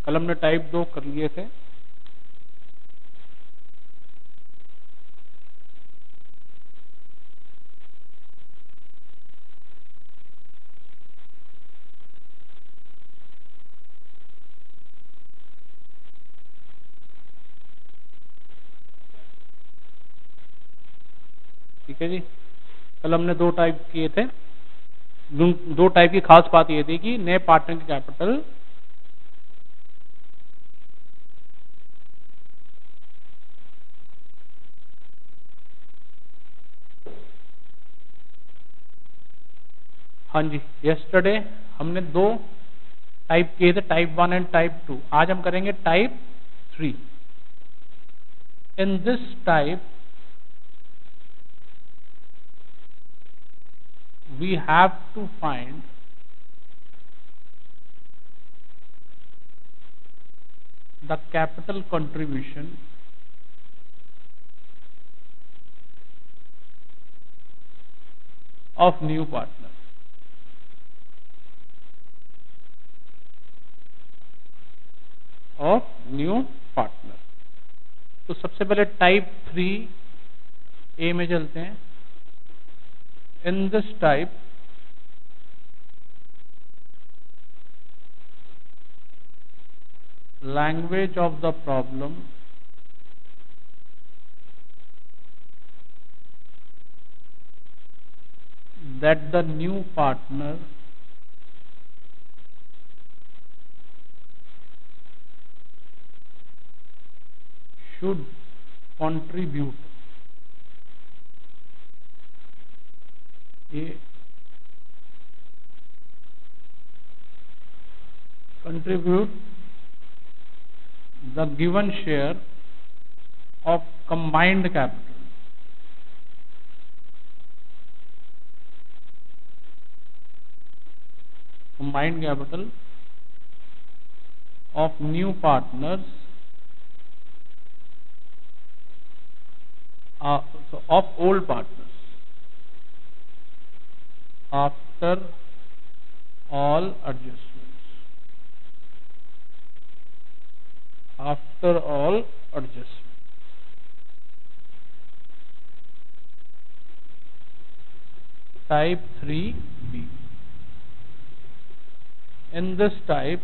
कल हमने टाइप 2 कर लिए थे। ठीक है जी, कल हमने 2 टाइप किए थे। 2 टाइप की खास बात ये थी कि नए पार्टनर की कैपिटल हाँ जी, यस्टरडे हमने 2 टाइप किए थे, टाइप 1 एंड टाइप 2। आज हम करेंगे type 3। In this type we have to find the capital contribution of new partner। Of new partner. तो सबसे पहले टाइप 3 ए में चलते हैं। In this type language of the problem that the new partner should contribute the given share of combined capital of new partners of old partners after all adjustments। After all adjustments। Type 3B। In this type,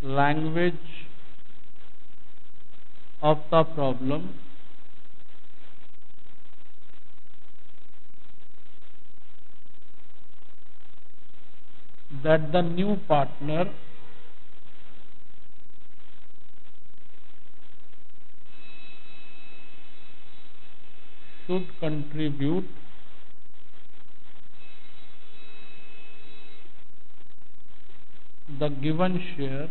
language of the problem that the new partner should contribute the given share,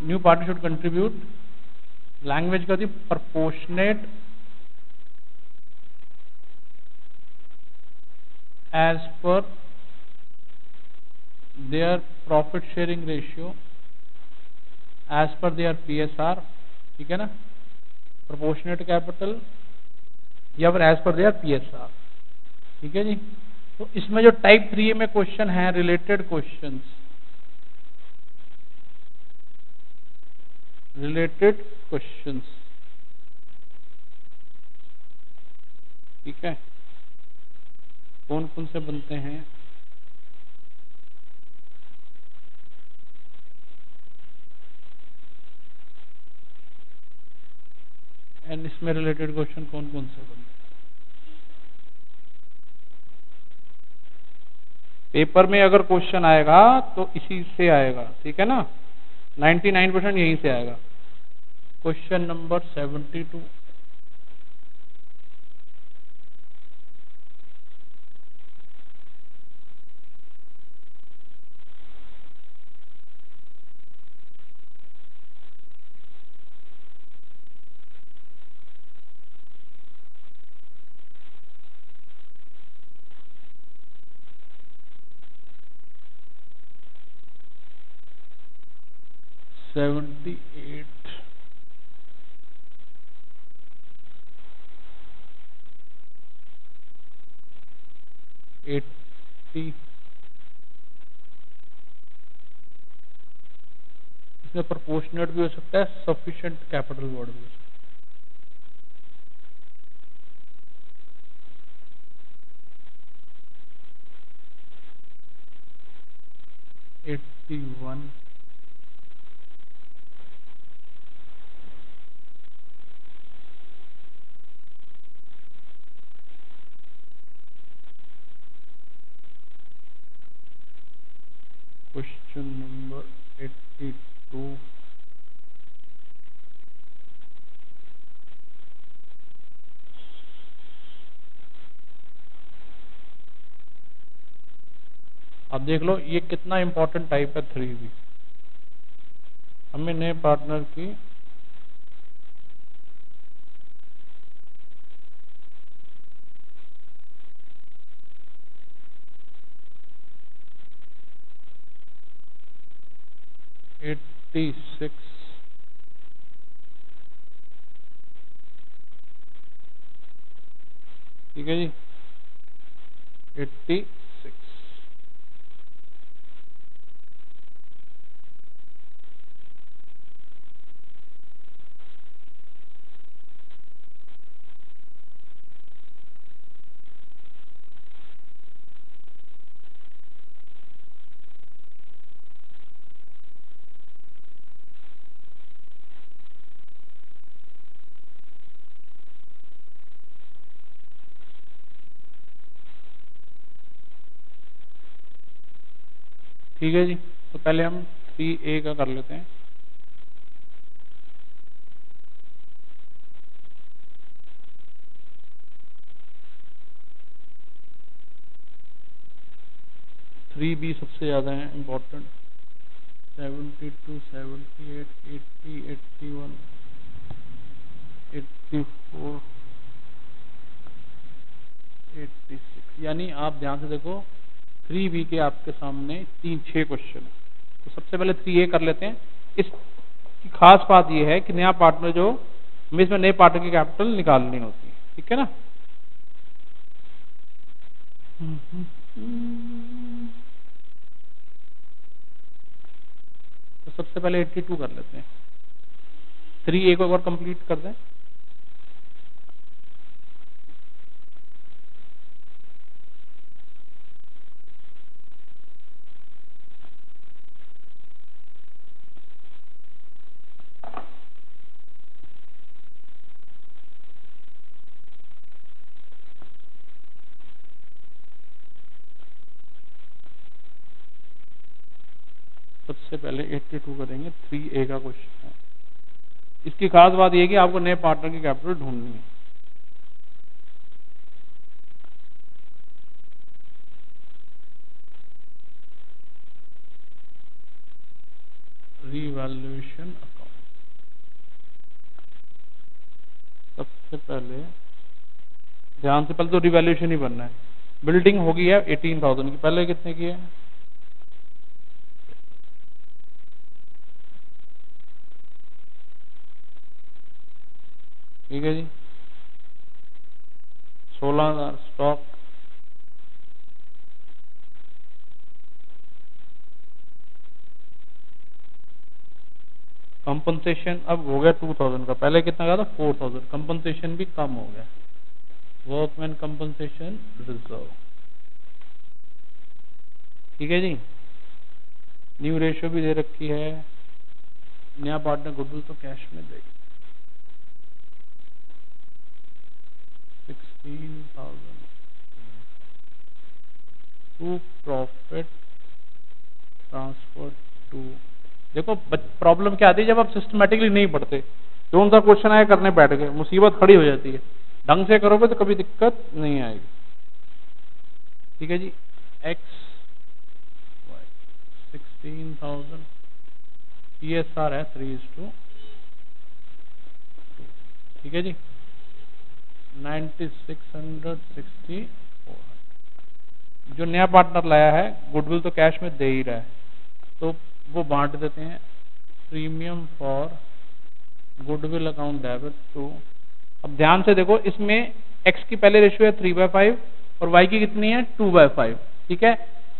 new partner should contribute, language का थी proportionate as per their profit sharing ratio as per their PSR। ठीक है ना, proportionate capital या फिर as per their PSR। ठीक है जी। तो इसमें जो टाइप 3 में क्वेश्चन है, रिलेटेड क्वेश्चंस, ठीक है, कौन कौन से बनते हैं? एंड इसमें रिलेटेड क्वेश्चन कौन कौन से बनते हैं? पेपर में अगर क्वेश्चन आएगा तो इसी से आएगा, ठीक है ना, 99% यहीं से आएगा। Question number 72। 80, इसमें प्रोपोर्शनेट भी हो सकता है, सफिशिएंट कैपिटल वर्ड भी हो सकता है। 81, क्वेश्चन नंबर 82, आप देख लो ये कितना इंपॉर्टेंट टाइप है 3B। हमें नए पार्टनर की एट्टी सिक्स, ठीक है जी, 86। ठीक है जी, तो पहले हम 3A का कर लेते हैं। थ्री बी सबसे ज़्यादा है इम्पोर्टेंट। 72, 78, 80, 81, 84, 86, यानी आप ध्यान से देखो 3B के आपके सामने 6 क्वेश्चन है। तो सबसे पहले 3A कर लेते हैं। इसकी खास बात यह है कि नया पार्टनर जो हमें इसमें नए पार्टनर की कैपिटल निकालनी होती है, ठीक है ना। तो सबसे पहले 82 कर लेते हैं। 3A को एक बार कंप्लीट कर दें। सबसे पहले 82 करेंगे, 3A का क्वेश्चन है। इसकी खास बात यह है कि आपको नए पार्टनर की कैपिटल ढूंढनी है। रीवैल्यूएशन अकाउंट, सबसे पहले ध्यान से पहले तो रिवैल्यूएशन ही बनना है। बिल्डिंग होगी है 18,000 की, पहले कितने की है? ठीक है जी, 16,000 स्टॉक, कंपनसेशन अब हो गया 2,000 का, पहले कितना का था 4,000, कंपनसेशन भी कम हो गया। वर्कमैन कंपनसेशन रिजर्व, ठीक है जी। न्यू रेशियो भी दे रखी है। नया पार्टनर गुडविल तो कैश में देगी 16,000 टू प्रॉफिट ट्रांसफर टू। देखो प्रॉब्लम क्या आती है जब आप सिस्टमेटिकली नहीं पढ़ते, जो उनका क्वेश्चन आया करने बैठ गए, मुसीबत खड़ी हो जाती है। ढंग से करोगे तो कभी दिक्कत नहीं आएगी, ठीक है जी। एक्स 16,000, PSR है 3:2, ठीक है जी। 9660, जो नया पार्टनर लाया है गुडविल तो कैश में दे ही रहा है, तो वो बांट देते हैं। Premium for goodwill account debit to. अब ध्यान से देखो, इसमें एक्स की पहले रेशियो है 3/5 और y की कितनी है 2/5, ठीक है।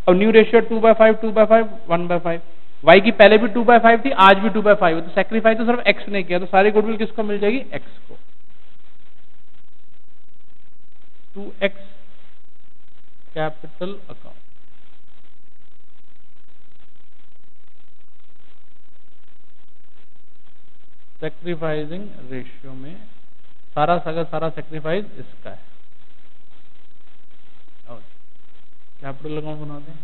अब न्यू रेशियो 2/5 2/5 1/5, y की पहले भी 2/5 थी, आज भी 2/5 है, तो सेक्रीफाइस तो सिर्फ x ने किया, तो सारी गुडविल किसको मिल जाएगी, x को। 2x capital account. Sacrificing ratio में सारा सेक्रीफाइस इसका है। कैपिटल अकाउंट बना दें।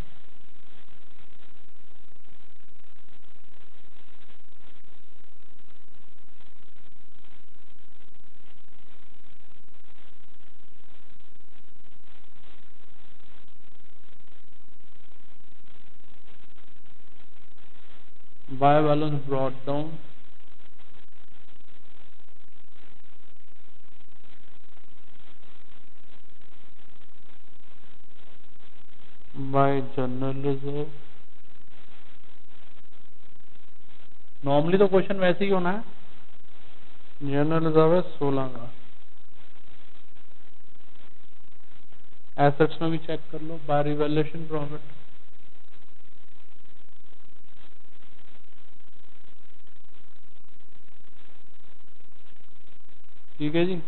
Bye balance brought down, bye general reserve. Normally तो क्वेश्चन वैसे ही होना है, जनरल रिजर्व है 16 का। एसेट्स में भी चेक कर लो, बाय रिवैल्यूएशन प्रॉफिट, ठीक है जी।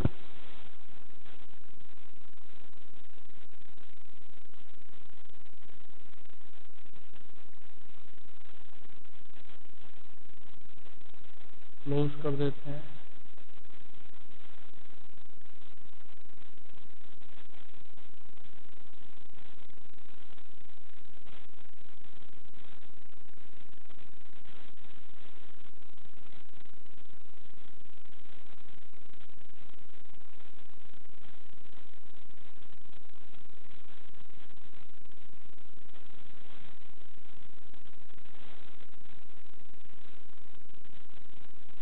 क्लोज कर देते हैं।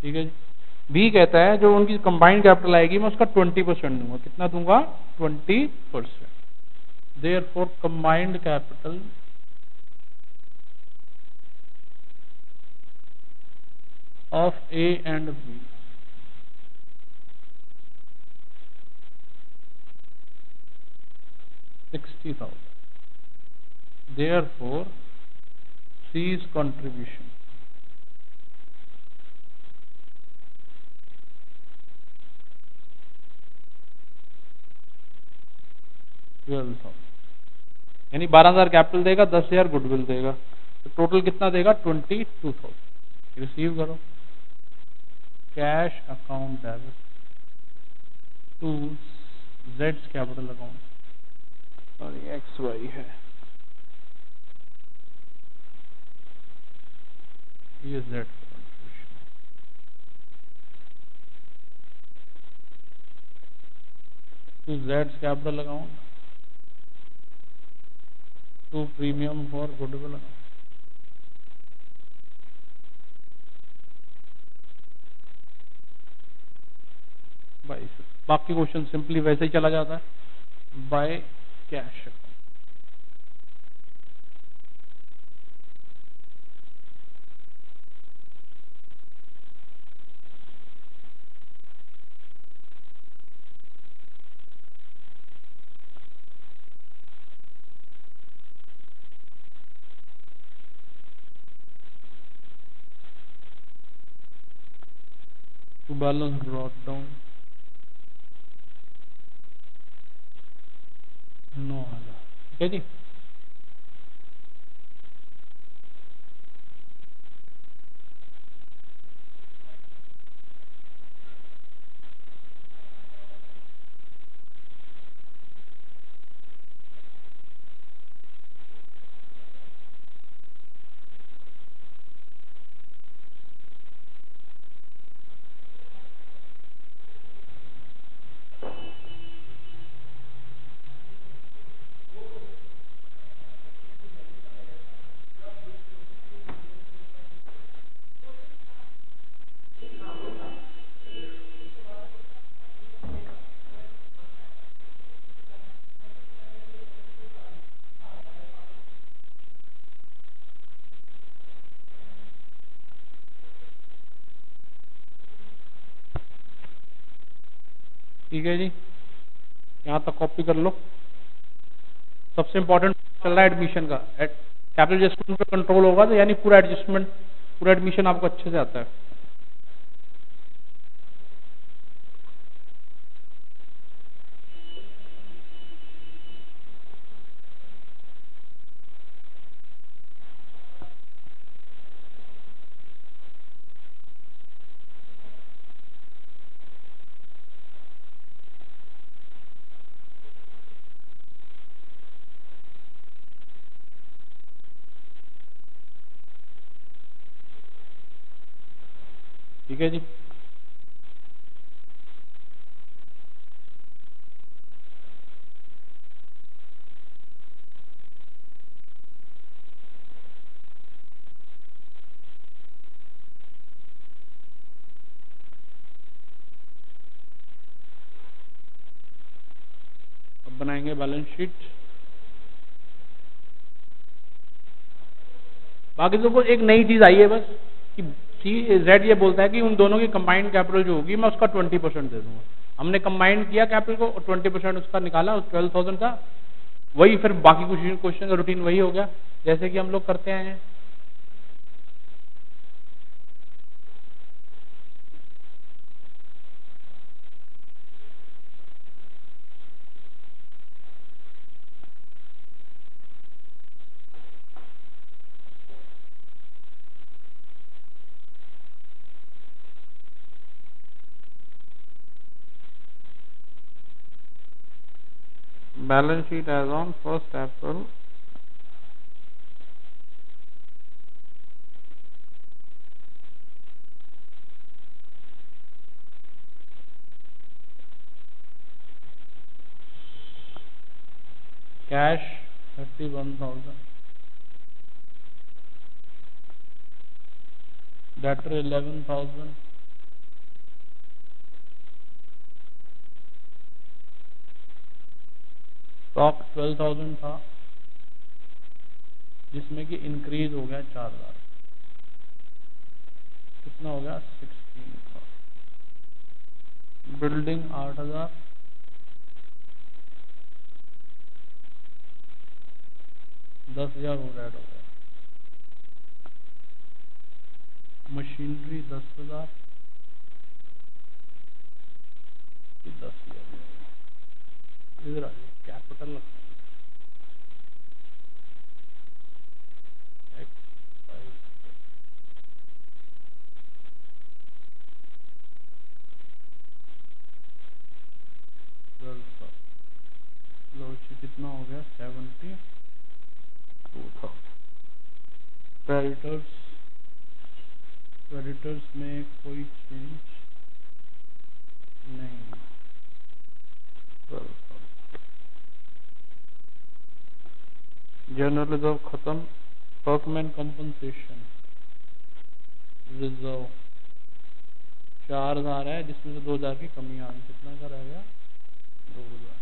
ठीक है जी। बी कहता है जो उनकी कंबाइंड कैपिटल आएगी मैं उसका 20% दूंगा। कितना दूंगा, 20%। Therefore combined capital of A and B $60,000। Therefore, C's contribution यानी 12,000 कैपिटल देगा, 10,000 गुडविल देगा, तो टोटल कितना देगा 22,000। रिसीव करो। कैश अकाउंट डेबिट टू जेड्स कैपिटल अकाउंट, सॉरी XY है, ये जेड टू जेड्स capital account to premium for goodwill account. बाकी क्वेश्चन सिंपली वैसे ही चला जाता है। By cash to balance brought down 9,000। ठीक है जी। ठीक है जी, यहाँ तक कॉपी कर लो। सबसे इंपॉर्टेंट चल रहा है एडमिशन का, कैपिटल एडजस्टमेंट पे कंट्रोल होगा तो यानी पूरा एडजस्टमेंट, पूरा एडमिशन आपको अच्छे से आता है। ठीक है जी। अब बनाएंगे बैलेंस शीट। बाकी तो कुछ एक नई चीज आई है बस कि जेड ये बोलता है कि उन दोनों की कंबाइंड कैपिटल जो होगी मैं उसका 20% दे दूंगा। हमने कंबाइंड किया कैपिटल को और 20% उसका निकाला, उस 12,000 का। वही फिर बाकी कुछ क्वेश्चन का रूटीन वही हो गया जैसे कि हम लोग करते आए हैं। Balance sheet as on 1 April. Cash 31,000, debtor 11,000, stock 12,000 था जिसमें कि इंक्रीज हो गया 4,000, कितना हो गया 16,000। बिल्डिंग 8,000, 10,000 और ऐड हो गया। मशीनरी 10,000, 10,000 इधर आ जाए। कैपिटल कितना हो गया 72,000। क्रेडिटर्स, क्रेडिटर्स में कोई चेंज नहीं। जनरल रिजर्व खत्म। वर्कमैन कंपनसेशन रिजर्व 4,000 है जिसमें से 2,000 की कमी आ गई। कितना का रह गया 2,000।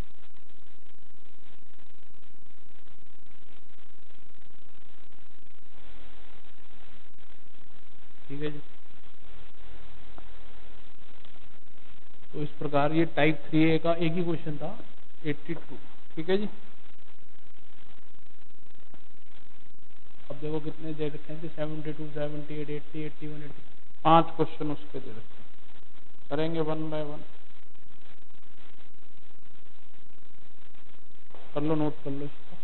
ठीक है जी। तो इस प्रकार ये टाइप 3A का एक ही क्वेश्चन था 82। ठीक है जी। अब देखो कितने दे रखे हैं 72, 78, 80, 81, 80। 5 क्वेश्चन उसके दे रखे हैं। करेंगे 1 बाय 1। कर लो, नोट कर लो इसको।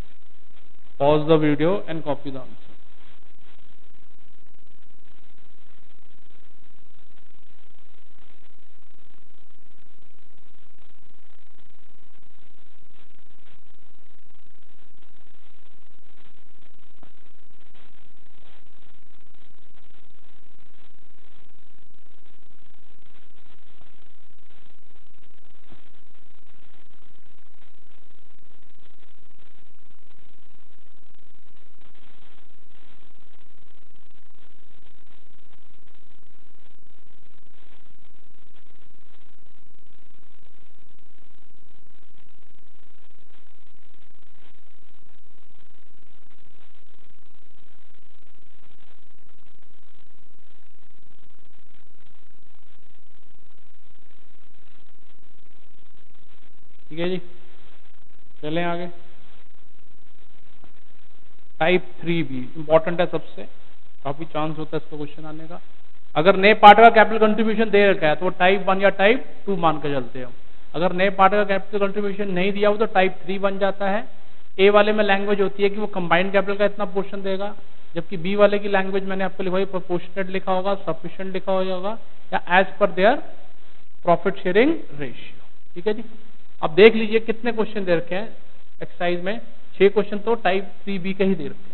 Pause the video and copy the answer. ठीक है जी, चलें आगे। टाइप 3B इंपॉर्टेंट है सबसे, काफी चांस होता है इसका क्वेश्चन आने का। अगर नए पार्ट का कैपिटल कंट्रीब्यूशन दे रखा है तो वो टाइप 1 या टाइप 2 मान के चलते हैं। अगर नए पार्ट का कैपिटल कंट्रीब्यूशन नहीं दिया हो तो टाइप 3 बन जाता है। ए वाले में लैंग्वेज होती है कि वो कंबाइंड कैपिटल का इतना पोर्शन देगा, जबकि बी वाले की लैंग्वेज मैंने आपको लिखवाई प्रोपोर्शनेट लिखा होगा, सफिशिएंट लिखा होगा या as per their profit sharing ratio. ठीक है जी। अब देख लीजिए कितने क्वेश्चन दे रखे हैं एक्सरसाइज में, 6 क्वेश्चन तो टाइप 3B के ही दे रखे हैं।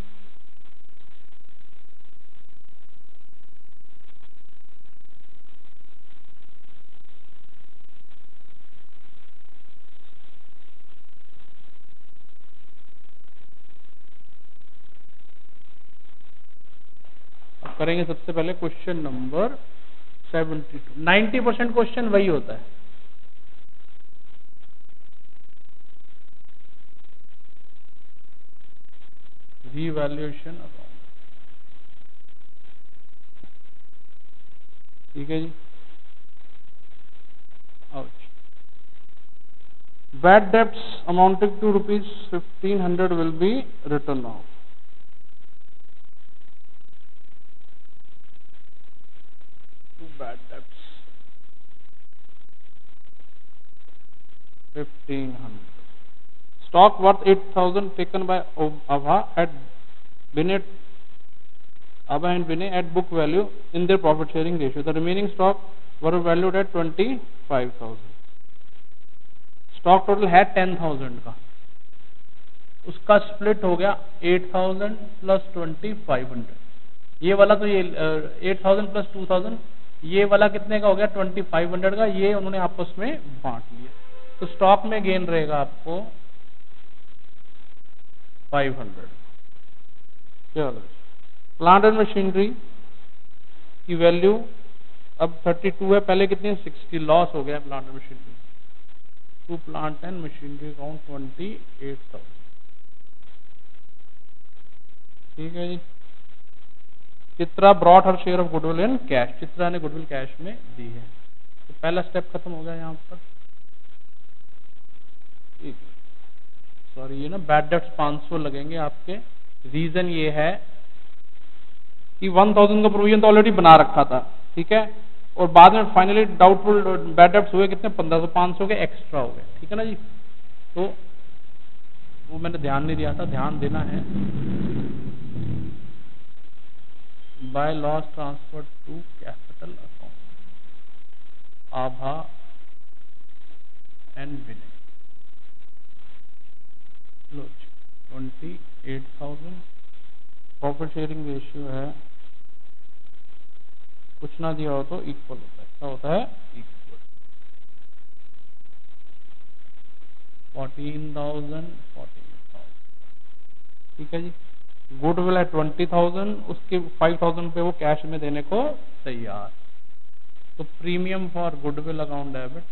अब करेंगे सबसे पहले क्वेश्चन नंबर 72। 90% क्वेश्चन वही होता है। Revaluation account. ठीक है जी। Bad debts amounting to rupees 1500 will be written off. Two bad debts 1500. Stock worth 8000 taken by Abha at Binet Abha and Vinay at book value in their profit sharing ratio. The remaining stock were valued at 25,000. Stock total है 10,000 का, उसका split हो गया 8,000 plus 2,500। ये वाला तो ये 8,000 plus 2,000, ये वाला कितने का हो गया 2,500 का, ये उन्होंने आपस में बांट लिया। तो स्टॉक में गेन रहेगा आपको 500। चलो, प्लांट एंड मशीनरी की वैल्यू अब 32 है, पहले कितनी 60, लॉस हो गया plant and machinery. To plant and machinery account 28,000। ठीक है जी। Chitra brought her share of goodwill in cash, Chitra ने गुडविल कैश में दी है। तो पहला स्टेप खत्म हो गया यहाँ पर। ठीक है, सॉरी ये ना बैड डेट्स 500 लगेंगे आपके। रीजन ये है कि 1000 का प्रोविजन तो ऑलरेडी बना रखा था, ठीक है, और बाद में फाइनली डाउटफुल बैड डेट्स हुए कितने 1500, 500 के एक्स्ट्रा हो गए। ठीक है ना जी। तो वो मैंने ध्यान नहीं दिया था, ध्यान देना है। By loss transfer to capital account Abha and Vinay. लो 28,000। प्रॉफिट शेयरिंग रेशियो है, कुछ ना दिया हो तो इक्वल होता है, क्या होता है इक्वल। 14,000 14,000। ठीक है जी। गुडविल है 20,000, उसके 5,000 पे वो कैश में देने को तैयार। तो premium for goodwill account debit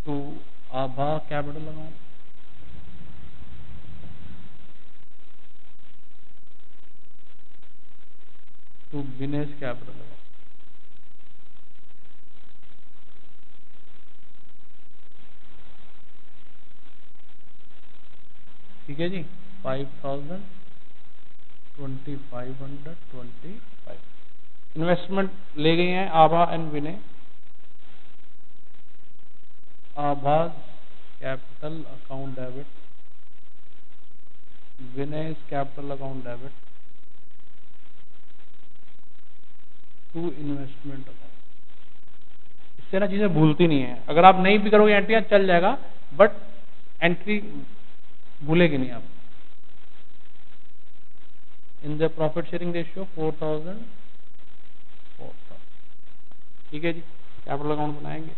to Abha capital account to Vinesh capital account. ठीक है जी। 5,000 2,500 25। इन्वेस्टमेंट ले गई हैं Abha and Vinay. Abha capital account debit, Vinay capital account debit to investment account. इससे ना चीजें भूलती नहीं है, अगर आप नहीं भी करोगे एंट्रियां चल जाएगा, बट एंट्री भूलेगी नहीं आप। In the profit sharing ratio 4,000 4,000। ठीक है जी। कैपिटल अकाउंट बनाएंगे।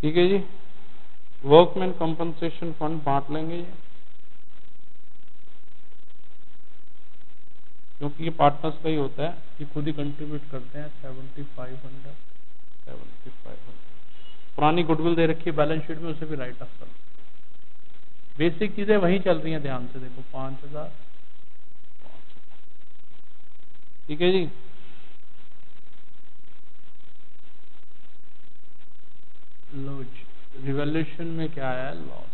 ठीक है जी। वर्कमैन कंपनसेशन फंड बांट लेंगे ये, क्योंकि ये पार्टनर्स का ही होता है, ये खुद ही कंट्रीब्यूट करते हैं। 7500 पुरानी गुडविल दे रखी है बैलेंस शीट में, उसे भी राइट ऑफ कर। बेसिक चीजें वही चल रही हैं, ध्यान से देखो। 5000, ठीक है जी। लो रिवॉल्यूशन में क्या आया है? लॉस।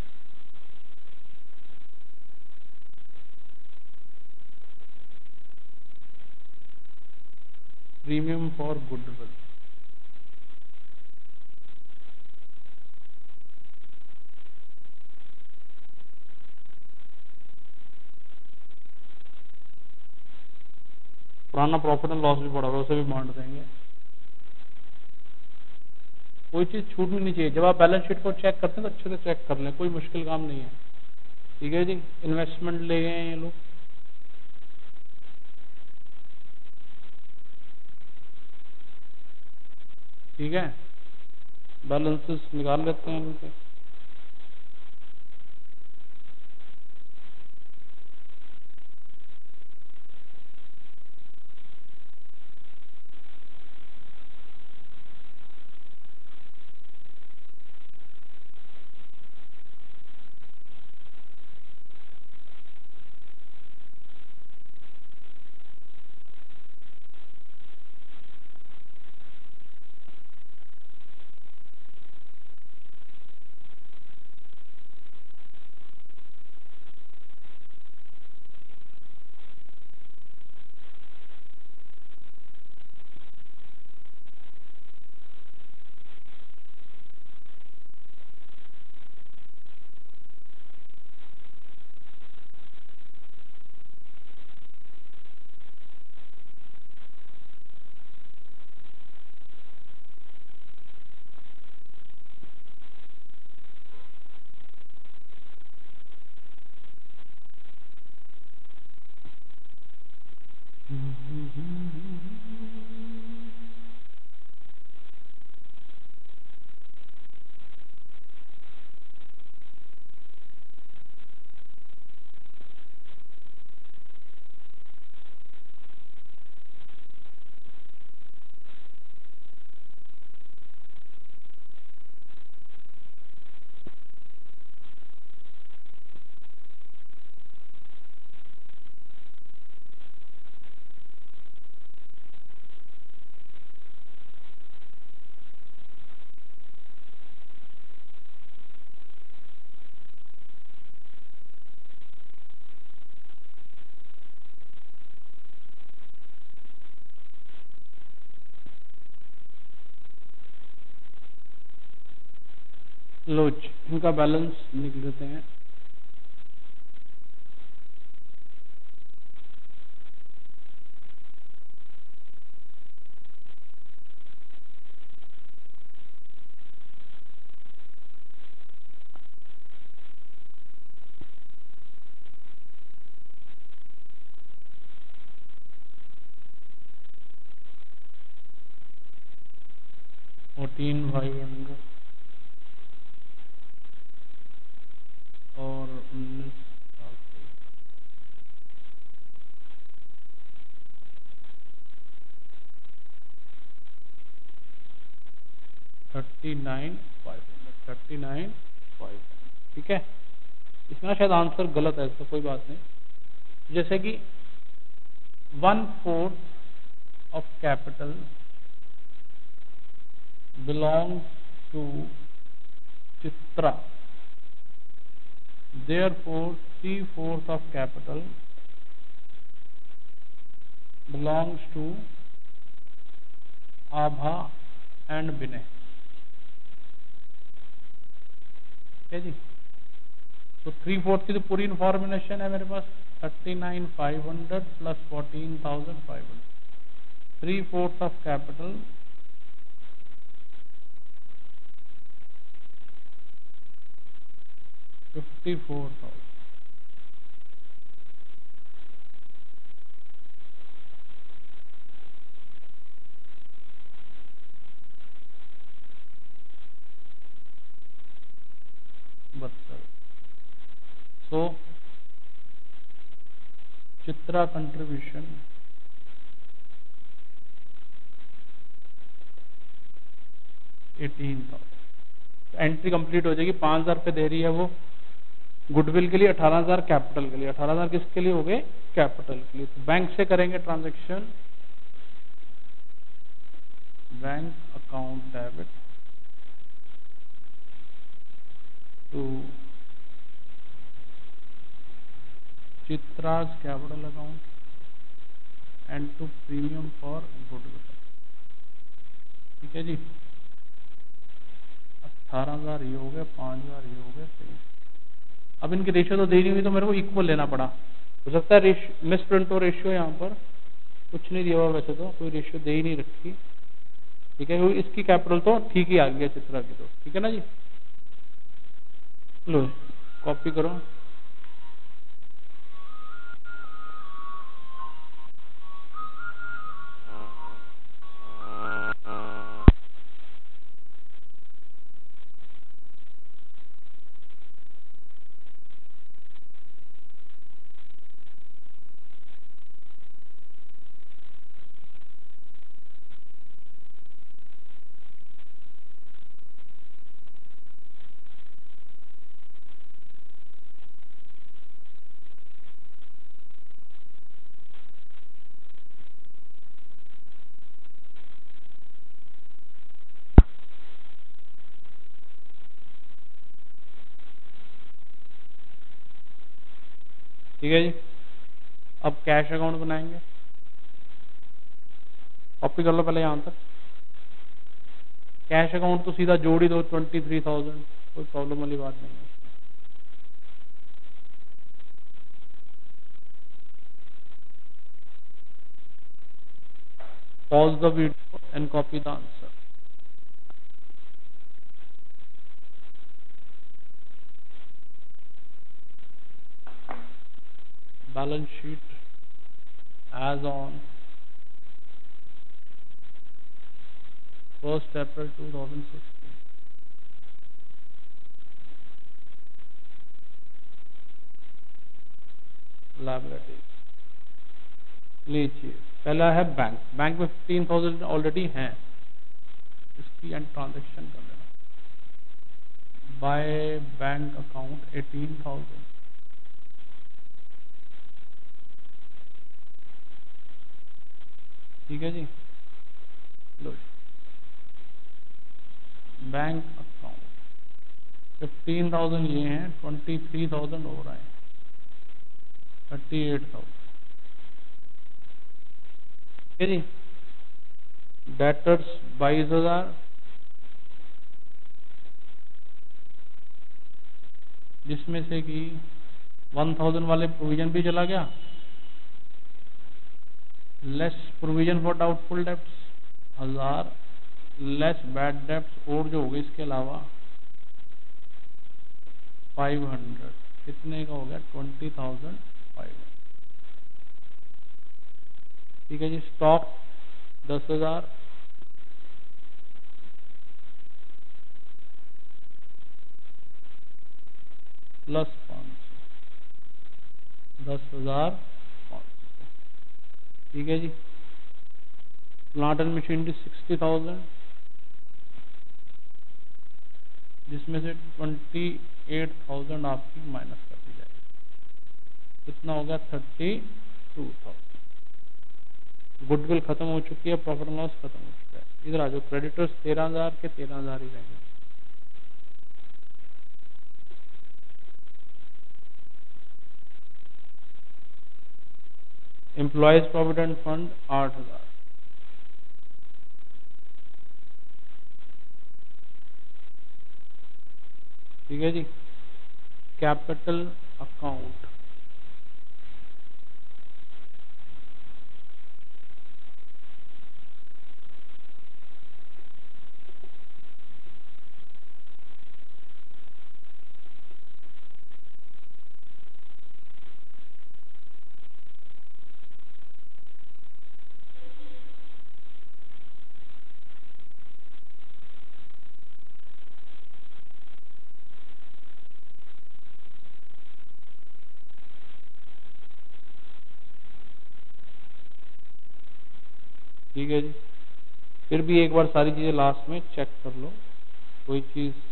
प्रीमियम फॉर गुडविल, पुराना प्रॉफिट एंड लॉस भी पड़ा हुआ, उसे भी बांट देंगे। कोई चीज छूटनी नहीं चाहिए। जब आप बैलेंस शीट को चेक करते हैं तो अच्छे से चेक कर लें, कोई मुश्किल काम नहीं है। ठीक है जी। इन्वेस्टमेंट ले गए हैं ये लोग, ठीक है। बैलेंसेस निकाल लेते हैं इनके। लो इनका बैलेंस लिख लेते हैं। और 3500 और 19 39,500 ठीक है। इसमें शायद आंसर गलत है, इसका कोई बात नहीं। जैसे कि 1/4 of capital belongs to Chitra, therefore 3/4 of capital belongs to Abha and Vinay। ठीक है जी। तो 3/4 की तो पूरी इंफॉर्मेशन है मेरे पास। 39,500 plus 14,500, 3/4 of capital 54,000। Chitra contribution entry complete हो जाएगी। 5,000 रुपये दे रही है वो गुडविल के लिए, 18,000 कैपिटल के लिए। 18,000 किसके लिए हो गए? कैपिटल के लिए। तो बैंक से करेंगे transaction, bank account debit to Chitra's capital account and to premium for goodwill. ठीक है जी, 18,000 ये हो गए, 5,000 ये हो गए, सही। अब इनकी रेशियो तो दे नहीं हुई तो मेरे को इक्वल लेना पड़ा। हो सकता है मिस प्रिंट हो रेशियो, यहाँ पर कुछ नहीं दिया हुआ, वैसे तो कोई रेशियो दे ही नहीं रखी। ठीक है, इसकी कैपिटल तो ठीक ही आ गया चित्रा की, तो ठीक है ना जी। लो कॉपी करो। ठीक है जी, अब कैश अकाउंट बनाएंगे। कॉपी कर लो पहले यहां तक। कैश अकाउंट तो सीधा जोड़ ही दो 23,000, कोई प्रॉब्लम वाली बात नहीं है। Pause the video and copy the answer. Balance sheet as on 1 April 2016। Liabilities लीजिए, पहला है बैंक। बैंक में 15,000 ऑलरेडी हैं, इसकी एंड ट्रांजेक्शन कर देना। By bank account 18,000। ठीक है जी, लो बैंक अकाउंट 15,000 ये हैं, 23,000 हो रहा है, 38,000। ठीक है जी, डेटर्स 22,000, जिसमें से कि 1,000 वाले प्रोविजन भी चला गया, less provision for doubtful debts 1,000, less bad debts और जो हो गए इसके अलावा 500। कितने का हो गया? 20,500। ठीक है जी, स्टॉक 10,000, प्लस 500, 10,500। ठीक है जी, प्लांट एंड मशीनरी 60,000, जिसमें से 28,000 आपकी माइनस कर दी जाएगी। कितना हो गया? 32,000। गुडविल खत्म हो चुकी है, प्रॉफिट एंड लॉस खत्म हो चुका है। इधर आ जाओ, क्रेडिटर्स 13,000 के 13,000 ही रहेंगे। Employees provident fund 8,000। ठीक है जी, कैपिटल अकाउंट ठीक है जी। फिर भी एक बार सारी चीज़ें लास्ट में चेक कर लो, कोई चीज़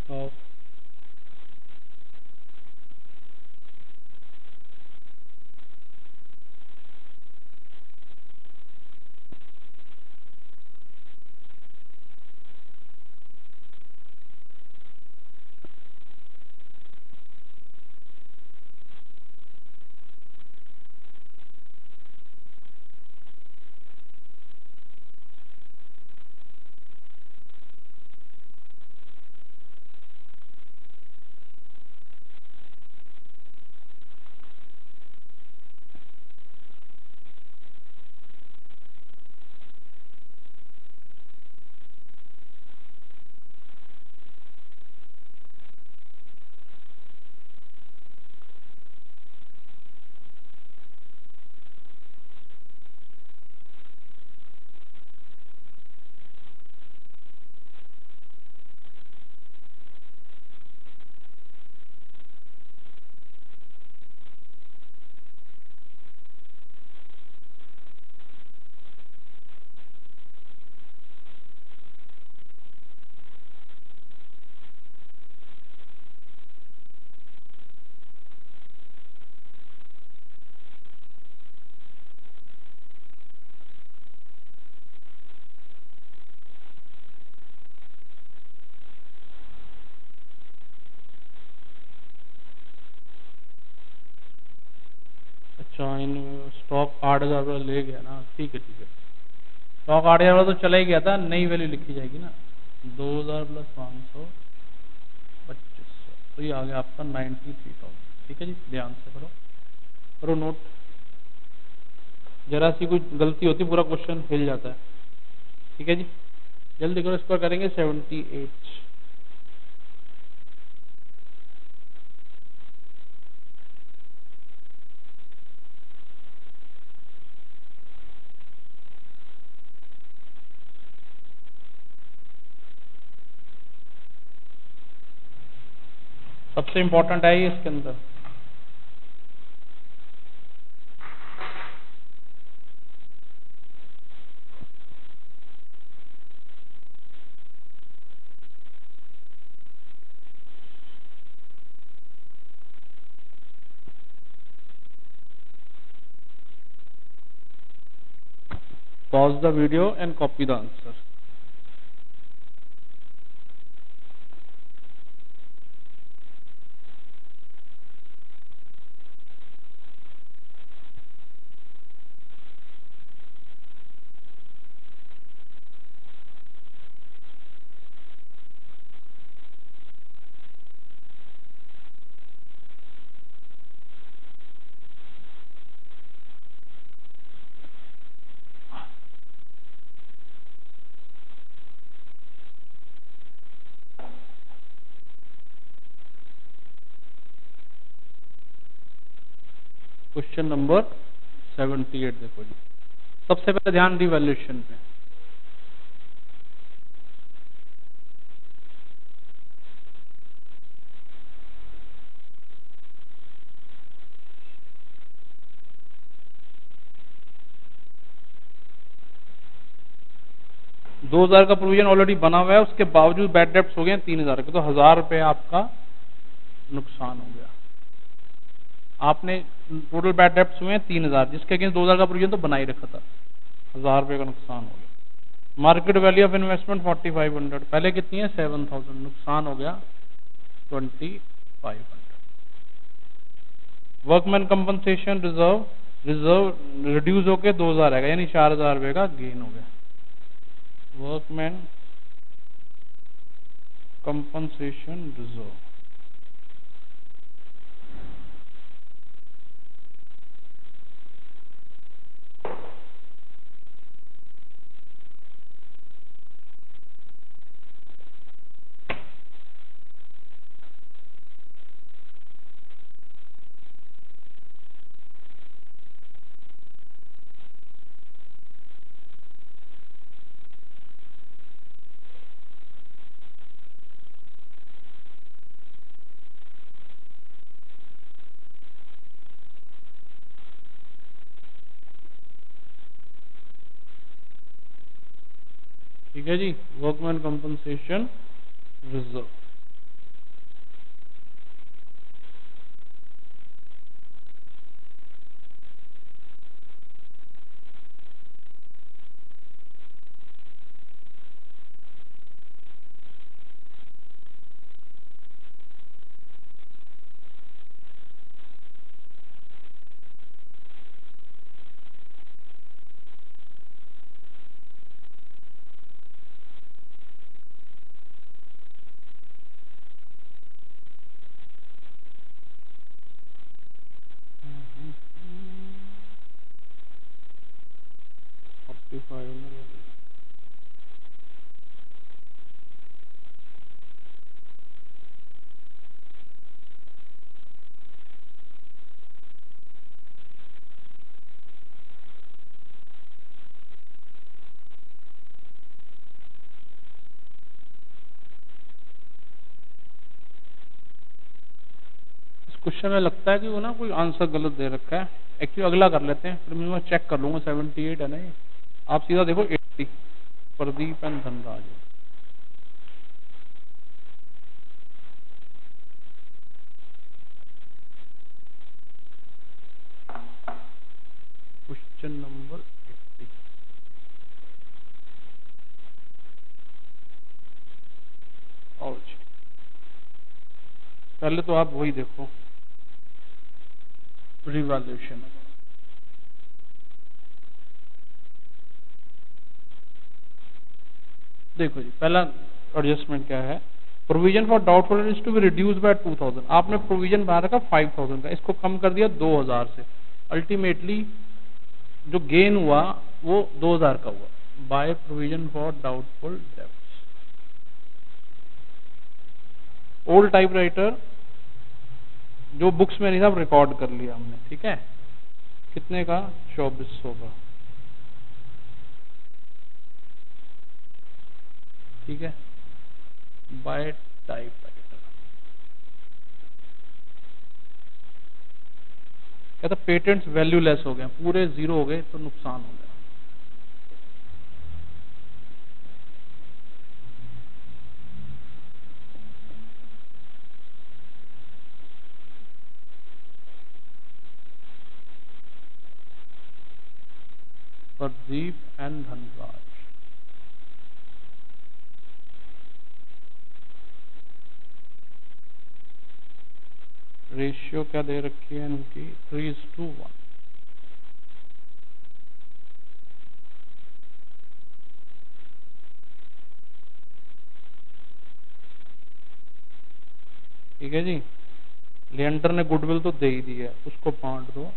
ऑफ। अच्छा, इन स्टॉक 8,000 वाला ले गया ना, ठीक है ठीक है। स्टॉक 8,000 वाला तो चला ही गया था, नई वैल्यू लिखी जाएगी ना, 2,000 प्लस 500 2500, तो ये आ गया आपका 93,000। ठीक है जी, ध्यान से करो, करो नोट। जरा सी कुछ गलती होती पूरा क्वेश्चन हिल जाता है। ठीक है जी, जल्दी करो, स्कोर करेंगे 78। सबसे इंपॉर्टेंट है ये इसके अंदर। Pause the video and copy the answer. Question number 78 देखो जी। सबसे पहले ध्यान रिवैल्यूएशन पे। 2000 का प्रोविजन ऑलरेडी बना हुआ है, उसके बावजूद बैड डेप्ट हो गए 3000 के, तो 1000 रुपए आपका नुकसान हो गया। आपने टोटल बैड डेप्ट हुए 3000, जिसके अगेंस्ट 2000 का प्रोविजन तो बना ही रखा था, 1000 रुपए का नुकसान हो गया। मार्केट वैल्यू ऑफ इन्वेस्टमेंट 4500, पहले कितनी है 7000, नुकसान हो गया 2500। वर्कमैन कंपनसेशन रिजर्व रिड्यूस होके 2000 आएगा, यानी 4000 रुपए का गेन हो गया। वर्कमैन कंपनसेशन रिजर्व, ठीक है जी, वर्कमैन कंपनसेशन रिजर्व। क्वेश्चन में लगता है कि वो ना कोई आंसर गलत दे रखा है, एक्चुअली अगला कर लेते हैं, फिर मैं चेक कर लूंगा। 78 है ना ये, आप सीधा देखो 80, Pradeep and Dhanraj. Question number 80, और पहले तो आप वही देखो, रिवैल्यूएशन। देखो जी, पहला एडजस्टमेंट क्या है, provision for doubtful is to be reduce by 2000। आपने प्रोविजन बना रखा 5000 का, इसको कम कर दिया 2000 से, अल्टीमेटली जो गेन हुआ वो 2000 का हुआ, by provision for doubtful debts. Old typewriter जो बुक्स में नहीं था, रिकॉर्ड कर लिया हमने, ठीक है, कितने का 2400 का, ठीक है, बाय टाइपराइटर। कहता पेटेंट्स वैल्यूलेस हो गए, पूरे जीरो हो गए, तो नुकसान हो गया। प्रदीप एंड धनराज, रेशियो क्या दे रखी है इनकी, 3:1। ठीक है जी, लिएंडर ने गुडविल तो दे ही दी है, उसको बांट दो,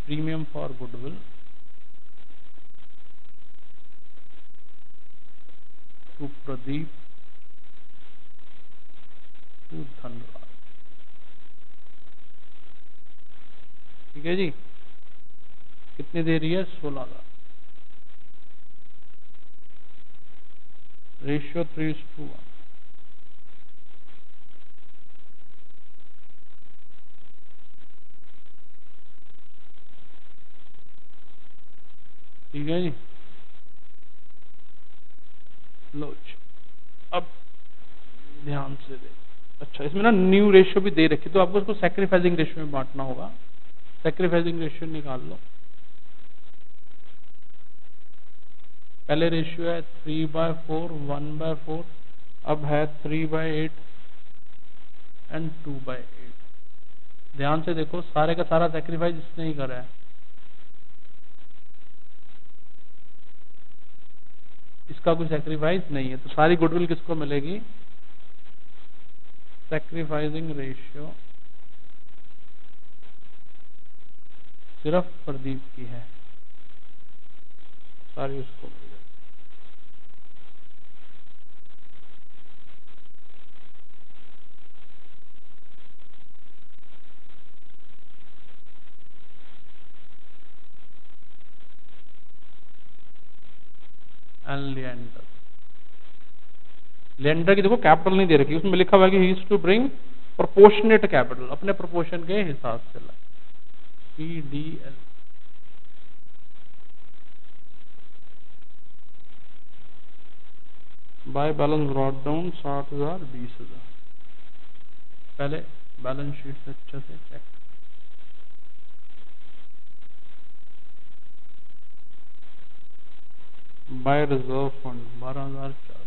premium for goodwill to Pradeep to Dhanraj. ठीक है जी, कितनी दे रही है 16,000, रेशियो 3:1। ठीक है जी, ध्यान से देख। अच्छा, इसमें ना न्यू रेशियो भी दे रखी, तो आपको इसको सैक्रिफाइसिंग रेशियो में बांटना होगा। सैक्रिफाइसिंग रेशियो निकाल लो। पहले रेशियो है 3/4, 1/4, अब है 3/8 एंड 2/8। ध्यान से देखो, सारे का सारा सैक्रिफाइस इसने ही करा है, इसका कोई सैक्रिफाइस नहीं है, तो सारी गुडविल किसको मिलेगी? सैक्रिफाइसिंग रेशियो सिर्फ प्रदीप की है, सारी उसको मिल जाएगी। लिएंडर, लिएंडर की देखो कैपिटल नहीं दे रखी, उसमें लिखा हुआ है कि he is to bring proportionate capital, अपने प्रोपोर्शन के हिसाब से ला। PDL by balance brought down 60,000 20,000। पहले बैलेंस शीट से अच्छे से चेक। Bye reserve fund 12,004।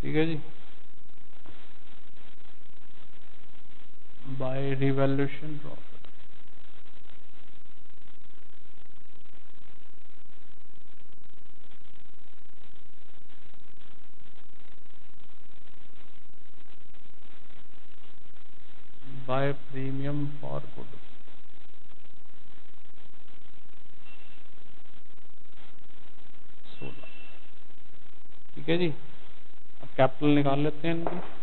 ठीक है जी। By revaluation profit by premium for good. ठीक है जी। अब कैपिटल निकाल लेते हैं इनकी।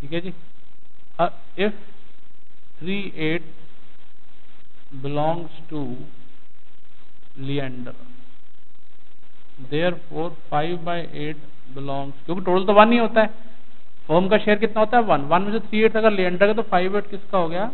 ठीक है जी। If 3/8 belongs to Leander, therefore 5/8 belongs, क्योंकि टोटल तो 1 ही होता है, फर्म का शेयर कितना होता है 1 में से 3/8 अगर लिएंडर का, तो 5/8 किसका हो गया?